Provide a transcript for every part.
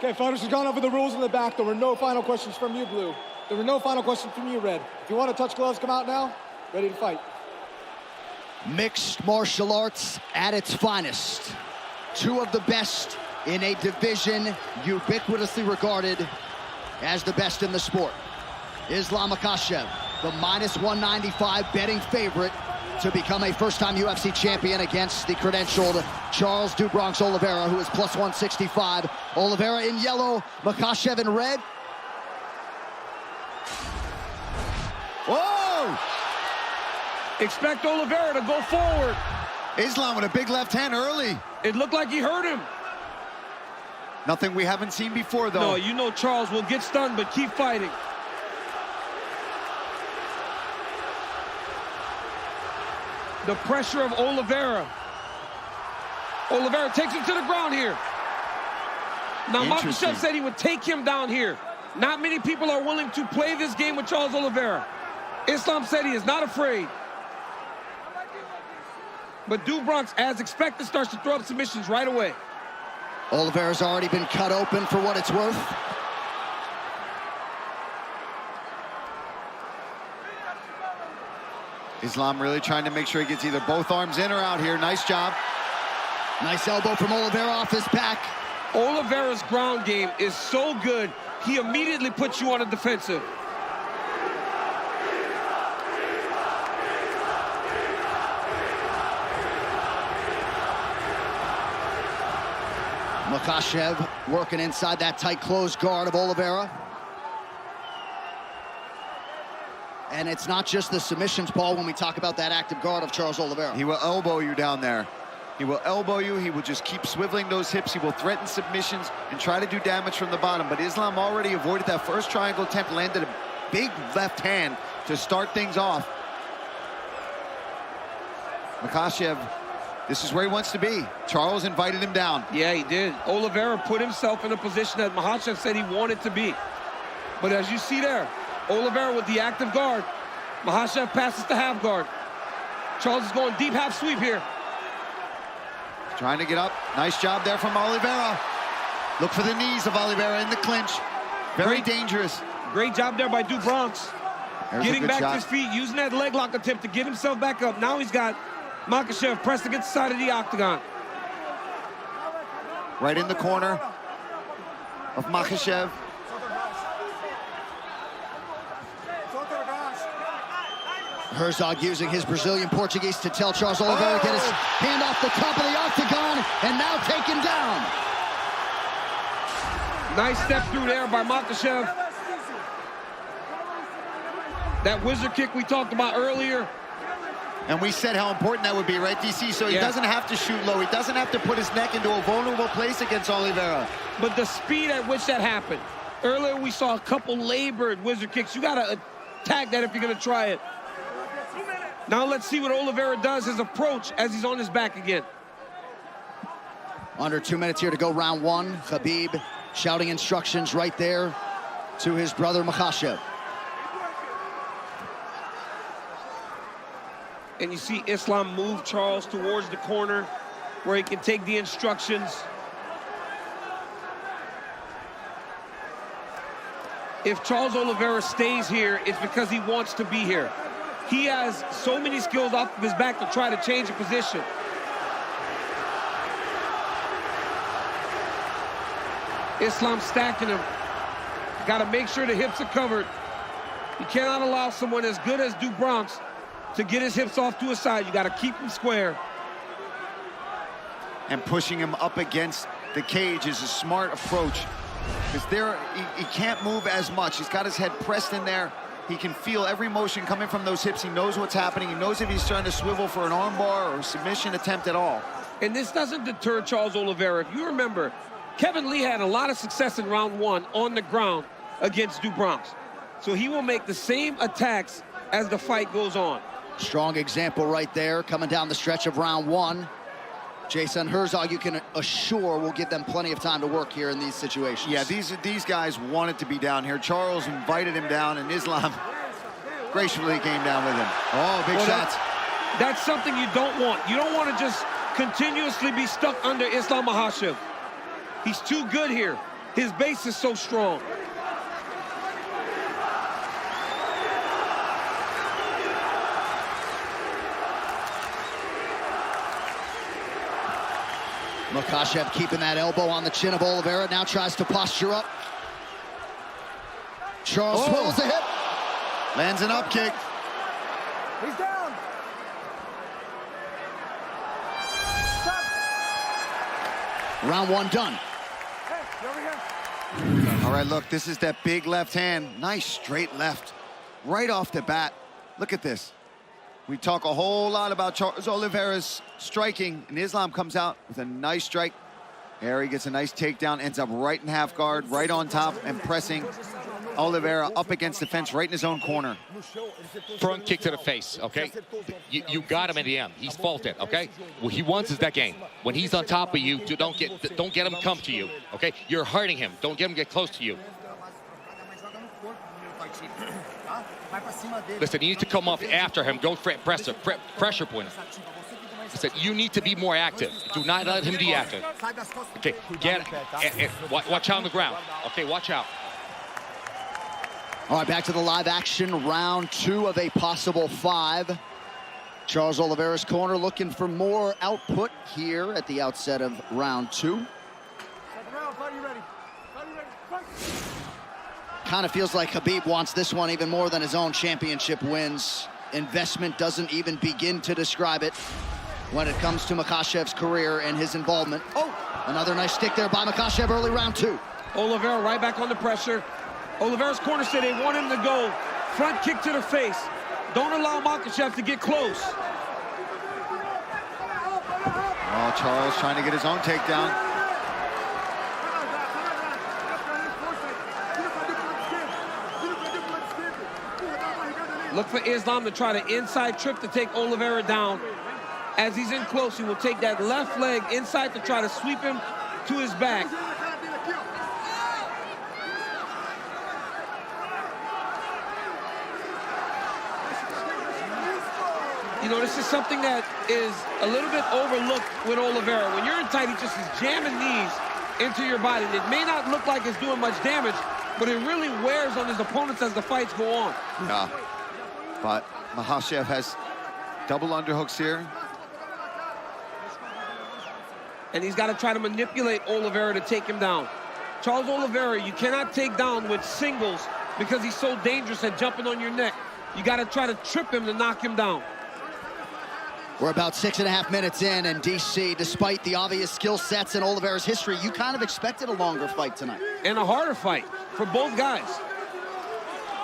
Okay, fighters have gone over the rules in the back. There were no final questions from you, Blue. There were no final questions from you, Red. If you want to touch gloves, come out now. Ready to fight. Mixed martial arts at its finest. Two of the best in a division ubiquitously regarded as the best in the sport. Islam Makhachev, the -195 betting favorite to become a first-time UFC champion against the credentialed Charles "Do Bronx" Oliveira, who is +165. Oliveira in yellow, Makhachev in red. Whoa! Expect Oliveira to go forward. Islam with a big left hand early. It looked like he hurt him. Nothing we haven't seen before, though. No, you know Charles will get stunned, but keep fighting. The pressure of Oliveira. Oliveira takes him to the ground here. Now, Makhachev said he would take him down here. Not many people are willing to play this game with Charles Oliveira. Islam said he is not afraid. But Do Bronx, as expected, starts to throw up submissions right away. Oliveira's already been cut open for what it's worth. Islam really trying to make sure he gets either both arms in or out here. Nice job. Nice elbow from Oliveira off his back. Oliveira's ground game is so good, he immediately puts you on the defensive. Makhachev working inside that tight closed guard of Oliveira. And it's not just the submissions, Paul, when we talk about that active guard of Charles Oliveira. He will elbow you down there. He will elbow you. He will just keep swiveling those hips. He will threaten submissions and try to do damage from the bottom. But Islam already avoided that first triangle attempt, landed a big left hand to start things off. Makhachev, this is where he wants to be. Charles invited him down. Yeah, he did. Oliveira put himself in a position that Makhachev said he wanted to be. But as you see there, Oliveira with the active guard. Makhachev passes to half guard. Charles is going deep half sweep here. Trying to get up. Nice job there from Oliveira. Look for the knees of Oliveira in the clinch. Very dangerous. Great job there by Do Bronx. Getting back to his feet, using that leg lock attempt to get himself back up. Now he's got Makhachev pressed against the side of the octagon. Right in the corner of Makhachev. Herzog using his Brazilian Portuguese to tell Charles Oliveira to get his hand off the top of the octagon, and now taken down. Nice step through there by Makhachev. That wizard kick we talked about earlier. And we said how important that would be, right, DC? So he doesn't have to shoot low. He doesn't have to put his neck into a vulnerable place against Oliveira. But the speed at which that happened. Earlier we saw a couple labored wizard kicks. You got to attack that if you're going to try it. Now let's see what Oliveira does, his approach as he's on his back again. Under 2 minutes here to go, round one. Khabib shouting instructions right there to his brother Makhachev. And you see Islam move Charles towards the corner where he can take the instructions. If Charles Oliveira stays here, it's because he wants to be here. He has so many skills off of his back to try to change the position. Islam stacking him. Got to make sure the hips are covered. You cannot allow someone as good as Do Bronx to get his hips off to his side. You got to keep him square. And pushing him up against the cage is a smart approach. Because there, he can't move as much. He's got his head pressed in there. He can feel every motion coming from those hips. He knows what's happening. He knows if he's trying to swivel for an armbar or a submission attempt at all. And this doesn't deter Charles Oliveira. If you remember, Kevin Lee had a lot of success in round one on the ground against Do Bronx. So he will make the same attacks as the fight goes on. Strong example right there coming down the stretch of round one. Jason Herzog, you can assure, will give them plenty of time to work here in these situations. Yeah, these guys wanted to be down here. Charles invited him down, and Islam gracefully came down with him. Oh, big shots. That's something you don't want. You don't want to just continuously be stuck under Islam Makhachev. He's too good here. His base is so strong. Makhachev keeping that elbow on the chin of Oliveira, now tries to posture up. Charles swivels the hip. Lands an up kick. He's down. Round one done. Hey, over here. All right, look, this is that big left hand. Nice straight left. Right off the bat. Look at this. We talk a whole lot about Charles Oliveira's striking, and Islam comes out with a nice strike. There he gets a nice takedown, ends up right in half guard, right on top, and pressing Oliveira up against the fence, right in his own corner. Front kick to the face, okay? You got him in the end. He's faulted, okay? What he wants is that game. When he's on top of you, don't get him come to you, okay? You're hurting him. Don't get him get close to you. Listen, you need to come up after him. Don't pressure point him. Listen, you need to be more active. Do not let him be active. Okay, watch out on the ground. Okay, watch out. All right, back to the live action, round two of a possible 5. Charles Oliveira's corner looking for more output here at the outset of round 2. Kind of feels like Khabib wants this one even more than his own championship wins. Investment doesn't even begin to describe it when it comes to Makhachev's career and his involvement. Oh, another nice stick there by Makhachev early round 2. Oliveira right back on the pressure. Oliveira's corner said they want him to go. Front kick to the face. Don't allow Makhachev to get close. Oh, Charles trying to get his own takedown. Look for Islam to try the inside trip to take Oliveira down. As he's in close, he will take that left leg inside to try to sweep him to his back. You know, this is something that is a little bit overlooked with Oliveira. When you're in tight, he just is jamming knees into your body. It may not look like it's doing much damage, but it really wears on his opponents as the fights go on. Yeah, but Makhachev has double underhooks here. And he's got to try to manipulate Oliveira to take him down. Charles Oliveira, you cannot take down with singles because he's so dangerous at jumping on your neck. You got to try to trip him to knock him down. We're about 6.5 minutes in, and DC, despite the obvious skill sets in Oliveira's history, you kind of expected a longer fight tonight. And a harder fight for both guys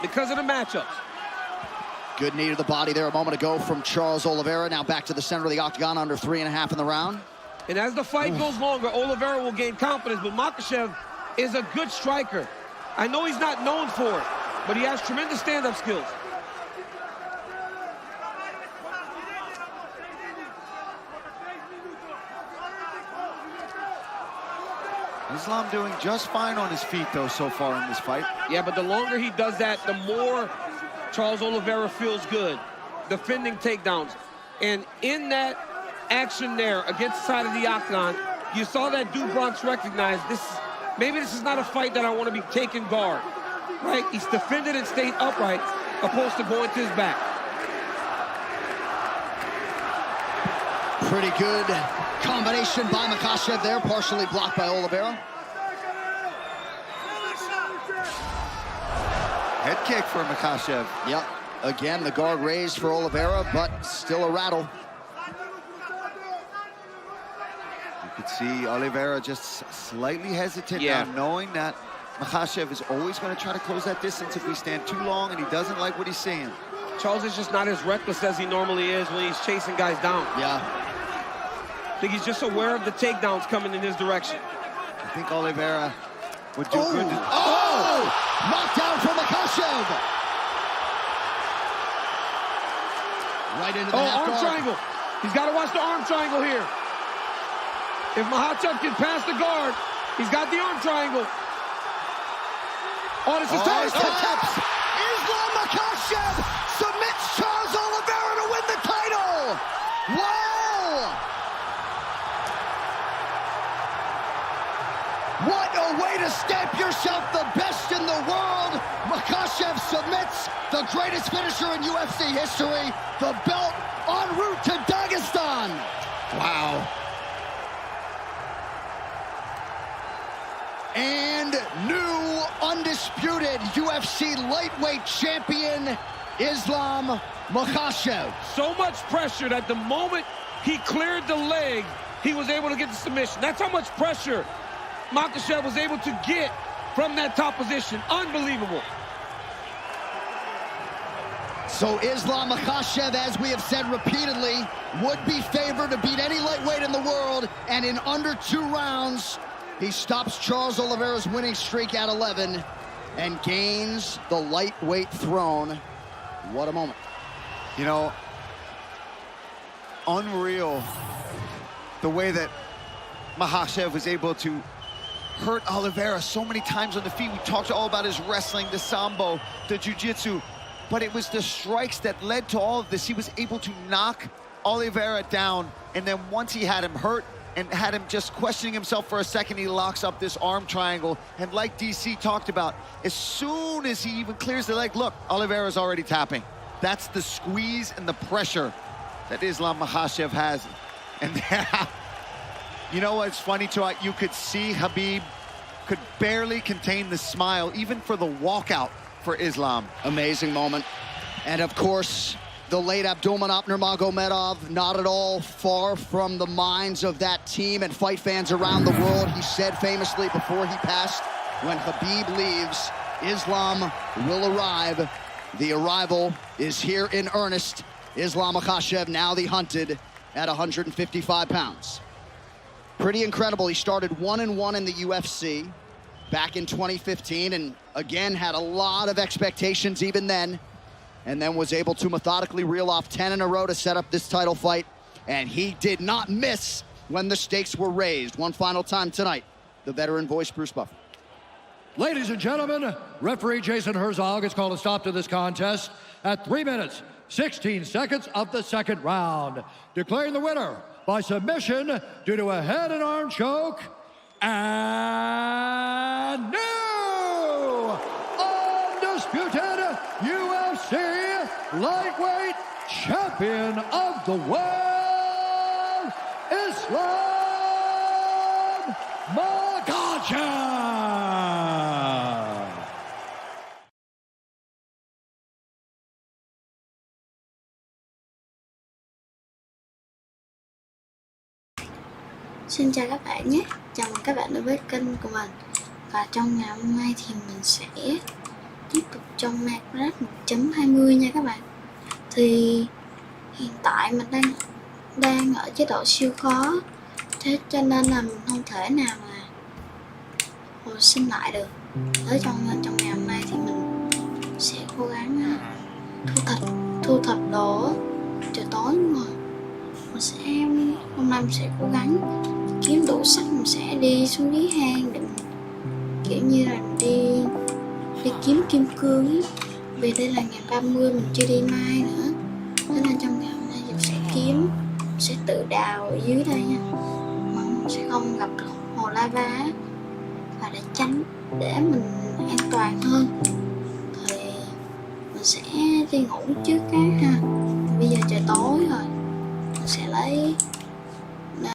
because of the matchups. Good knee to the body there a moment ago from Charles Oliveira. Now back to the center of the octagon, under 3.5 in the round. And as the fight goes longer, Oliveira will gain confidence, but Makhachev is a good striker. I know he's not known for it, but he has tremendous stand-up skills. Islam doing just fine on his feet, though, so far in this fight. Yeah, but the longer he does that, the more Charles Oliveira feels good, defending takedowns. And in that action there against the side of the octagon, you saw that Du Bronx recognize maybe this is not a fight that I want to be taking guard, right? He's defended and stayed upright, opposed to going to his back. Pretty good combination by Makhachev there, partially blocked by Oliveira. Head kick for Makhachev. Yep, again, the guard raised for Oliveira, but still a rattle. You could see Oliveira just slightly hesitant now, knowing that Makhachev is always going to try to close that distance if we stand too long, and he doesn't like what he's seeing. Charles is just not as reckless as he normally is when he's chasing guys down. Yeah. I think he's just aware of the takedowns coming in his direction. I think Oliveira would do good. Knockdown from Makhachev. Right into the half arm guard. triangle. He's got to watch the arm triangle here. If Makhachev can pass the guard, he's got the arm triangle. Oh, this is tight. Islam Makhachev submits Charles Oliveira to win the title. Wow! What a way to stamp yourself the best in the world. Makhachev submits, the greatest finisher in UFC history. The belt en route to Dagestan. Wow. And new undisputed UFC lightweight champion, Islam Makhachev. So much pressure that the moment he cleared the leg, he was able to get the submission. That's how much pressure Makhachev was able to get from that top position. Unbelievable. So Islam Makhachev, as we have said repeatedly, would be favored to beat any lightweight in the world, and in under 2 rounds, he stops Charles Oliveira's winning streak at 11 and gains the lightweight throne. What a moment. You know, unreal the way that Makhachev was able to hurt Oliveira so many times on the feet. We talked all about his wrestling, the sambo, the jiu-jitsu, but it was the strikes that led to all of this. He was able to knock Oliveira down, and then once he had him hurt and had him just questioning himself for a second, he locks up this arm triangle. And like DC talked about, as soon as he even clears the leg, look, Oliveira's already tapping. That's the squeeze and the pressure that Islam Makhachev has. And you know what's funny too? You could see Khabib could barely contain the smile, even for the walkout for Islam. Amazing moment. And of course, the late Abdulmanap Nurmagomedov, not at all far from the minds of that team and fight fans around the world. He said famously before he passed, when Khabib leaves, Islam will arrive. The arrival is here in earnest. Islam Makhachev, now the hunted, at 155 pounds. Pretty incredible. He started 1-1 in the UFC back in 2015, and again had a lot of expectations even then, and then was able to methodically reel off 10 in a row to set up this title fight, and he did not miss when the stakes were raised. One final time tonight, the veteran voice, Bruce Buffer. Ladies and gentlemen, referee Jason Herzog has called a stop to this contest at 3 minutes, 16 seconds of the second round, declaring the winner by submission due to a head and arm choke, and new undisputed UFC lightweight champion of the world, Islam Makhachev. Xin chào các bạn nhé, chào mừng các bạn đến với kênh của mình. Và trong ngày hôm nay thì mình sẽ tiếp tục trong Makhachev 1.20 nha các bạn. Thì hiện tại mình đang ở chế độ siêu khó, thế cho nên là mình không thể nào mà hồi sinh lại được. Ở trong ngày hôm nay thì mình sẽ cố gắng thu thập đồ. Trời tối rồi, hôm nay mình sẽ cố gắng kiếm đủ sắt, mình sẽ đi xuống dưới hang để mình kiểu như là mình đi kiếm kim cương ấy. Vì đây là ngày 30, mình chưa đi mai nữa, thế nên trong ngày hôm nay mình sẽ tự đào ở dưới đây nha, mong mình sẽ không gặp được hồ lava, và để mình an toàn hơn thì mình sẽ đi ngủ trước cái ha. Bây giờ trời tối rồi, mình sẽ lấy